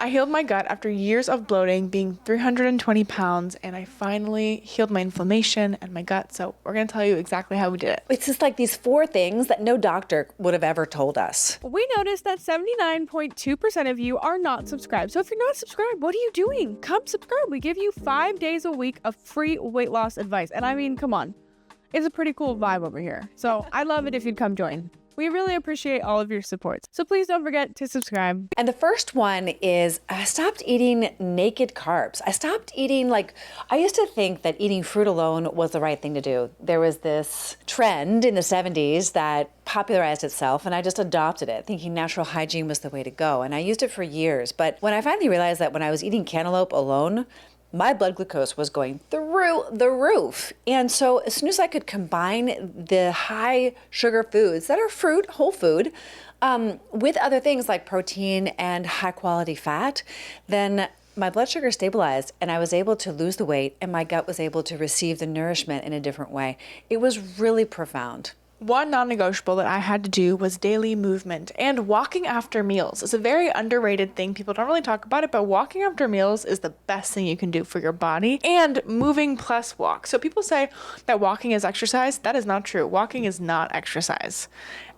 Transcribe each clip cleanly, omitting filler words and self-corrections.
I healed my gut after years of bloating, being 320 pounds, and I finally healed my inflammation and my gut. So we're going to tell you exactly how we did it. It's just like these 4 things that no doctor would have ever told us. We noticed that 79.2% of you are not subscribed. So if you're not subscribed, what are you doing? Come subscribe. We give you 5 days a week of free weight loss advice. And I mean, come on. It's a pretty cool vibe over here. So I'd love it if you'd come join. We really appreciate all of your support. So please don't forget to subscribe. And the first one is I stopped eating naked carbs. I stopped eating I used to think that eating fruit alone was the right thing to do. There was this trend in the 70s that popularized itself, and I just adopted it, thinking natural hygiene was the way to go. And I used it for years. But when I finally realized that when I was eating cantaloupe alone, my blood glucose was going through the roof. And so as soon as I could combine the high sugar foods that are fruit, whole food, with other things like protein and high quality fat, then my blood sugar stabilized and I was able to lose the weight and my gut was able to receive the nourishment in a different way. It was really profound. One non-negotiable that I had to do was daily movement, and walking after meals is a very underrated thing. People don't really talk about it, but walking after meals is the best thing you can do for your body, and moving plus walk. So people say that walking is exercise. That is not true. Walking is not exercise.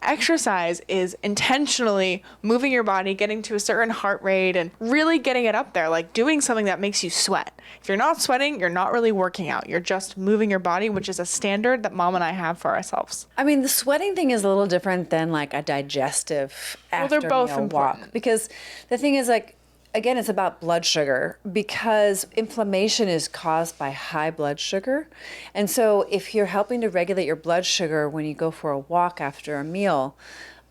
Exercise is intentionally moving your body, getting to a certain heart rate and really getting it up there, like doing something that makes you sweat. If you're not sweating, you're not really working out. You're just moving your body, which is a standard that Mom and I have for ourselves. I mean, the sweating thing is a little different than like a digestive after they're both meal important. walk. Because the thing is again, it's about blood sugar because inflammation is caused by high blood sugar. And so if you're helping to regulate your blood sugar when you go for a walk after a meal,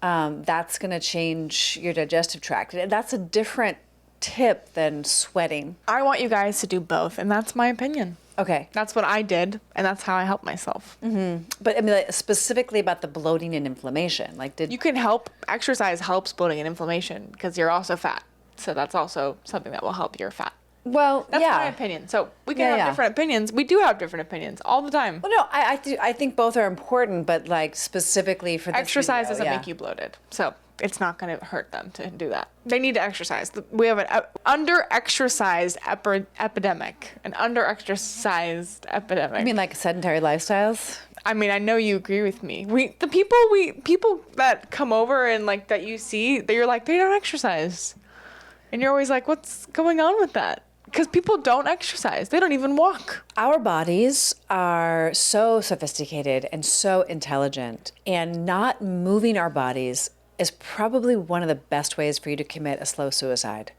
that's going to change your digestive tract. And that's a different tip than sweating. I want you guys to do both, and that's my opinion. Okay. That's what I did, and that's how I helped myself. Mm-hmm. But I mean, specifically about the bloating and inflammation, you can help, exercise helps bloating and inflammation because you're also fat. So that's also something that will help your fat. Well, that's my opinion. So we can have different opinions. We do have different opinions all the time. Well, no, I think both are important, but like specifically for this exercise video, doesn't make you bloated. So it's not going to hurt them to do that. They need to exercise. We have an under-exercised epidemic. An under-exercised epidemic. You mean like sedentary lifestyles? I mean, I know you agree with me. People that come over and like that you see, you're like, they don't exercise. And you're always like, what's going on with that? Because people don't exercise. They don't even walk. Our bodies are so sophisticated and so intelligent, and not moving our bodies is probably one of the best ways for you to commit a slow suicide.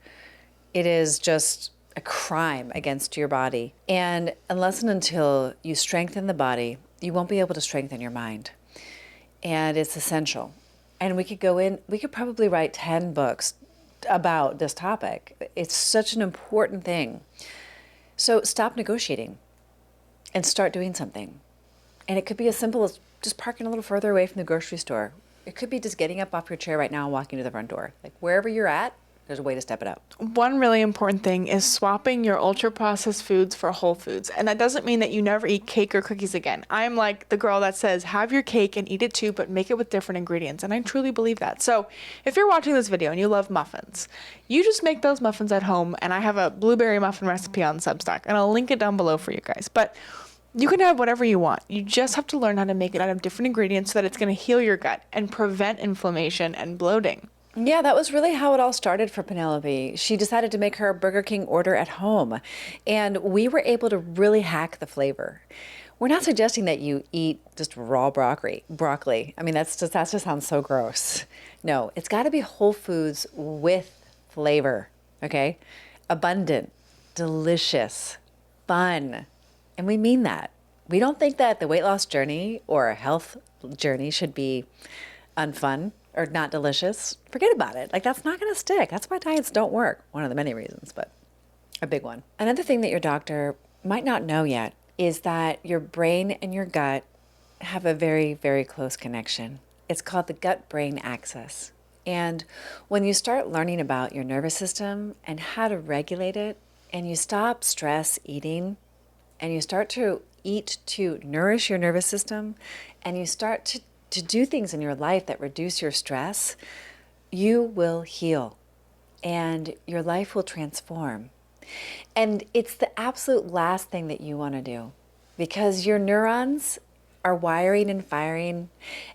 It is just a crime against your body. And unless and until you strengthen the body, you won't be able to strengthen your mind. And it's essential. And we could probably write 10 books about this topic. It's such an important thing. So stop negotiating and start doing something. And it could be as simple as just parking a little further away from the grocery store. It could be just getting up off your chair right now and walking to the front door. Like wherever you're at, there's a way to step it up. One really important thing is swapping your ultra-processed foods for whole foods. And that doesn't mean that you never eat cake or cookies again. I'm like the girl that says, have your cake and eat it too, but make it with different ingredients. And I truly believe that. So if you're watching this video and you love muffins, you just make those muffins at home. And I have a blueberry muffin recipe on Substack, and I'll link it down below for you guys. But you can have whatever you want. You just have to learn how to make it out of different ingredients so that it's going to heal your gut and prevent inflammation and bloating. Yeah, that was really how it all started for Penelope. She decided to make her Burger King order at home, and we were able to really hack the flavor. We're not suggesting that you eat just raw broccoli. I mean, that just sounds so gross. No, it's got to be whole foods with flavor, okay? Abundant, delicious, fun, and we mean that. We don't think that the weight loss journey or a health journey should be unfun or not delicious. Forget about it. Like, that's not going to stick. That's why diets don't work. One of the many reasons, but a big one. Another thing that your doctor might not know yet is that your brain and your gut have a very, very close connection. It's called the gut-brain axis. And when you start learning about your nervous system and how to regulate it, and you stop stress eating, and you start to eat to nourish your nervous system, and you start to do things in your life that reduce your stress, you will heal. and your life will transform. And it's the absolute last thing that you want to do, because your neurons are wiring and firing,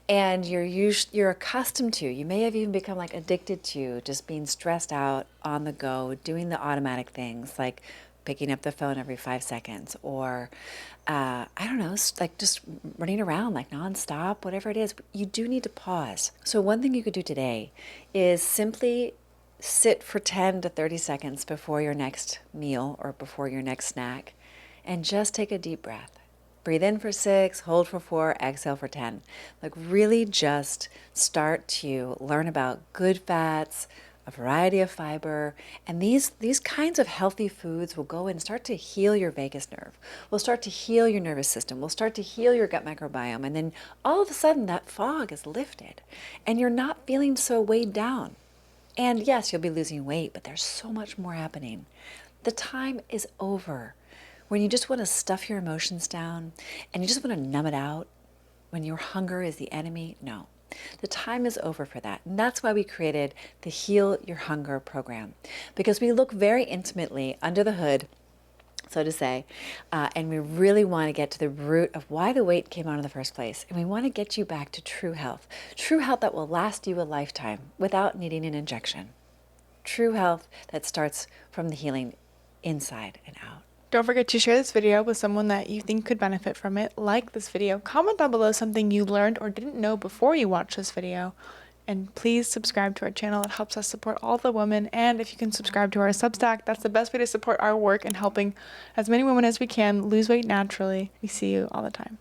and you're accustomed to, you may have even become like addicted to just being stressed out on the go, doing the automatic things like picking up the phone every 5 seconds, or I don't know, like just running around like nonstop, whatever it is. You do need to pause. So one thing you could do today is simply sit for 10 to 30 seconds before your next meal or before your next snack, and just take a deep breath. Breathe in for 6, hold for 4, exhale for 10. Like really just start to learn about good fats, a variety of fiber, and these kinds of healthy foods will go and start to heal your vagus nerve. Will start to heal your nervous system. Will start to heal your gut microbiome, and then all of a sudden that fog is lifted and you're not feeling so weighed down. And yes, you'll be losing weight, but there's so much more happening. The time is over when you just want to stuff your emotions down and you just want to numb it out, when your hunger is the enemy. No, the time is over for that. And that's why we created the Heal Your Hunger program, because we look very intimately under the hood, so to say, and we really want to get to the root of why the weight came on in the first place. And we want to get you back to true health that will last you a lifetime without needing an injection. True health that starts from the healing inside and out. Don't forget to share this video with someone that you think could benefit from it. Like this video, comment down below something you learned or didn't know before you watched this video. And please subscribe to our channel. It helps us support all the women. And if you can subscribe to our Substack, that's the best way to support our work in helping as many women as we can lose weight naturally. We see you all the time.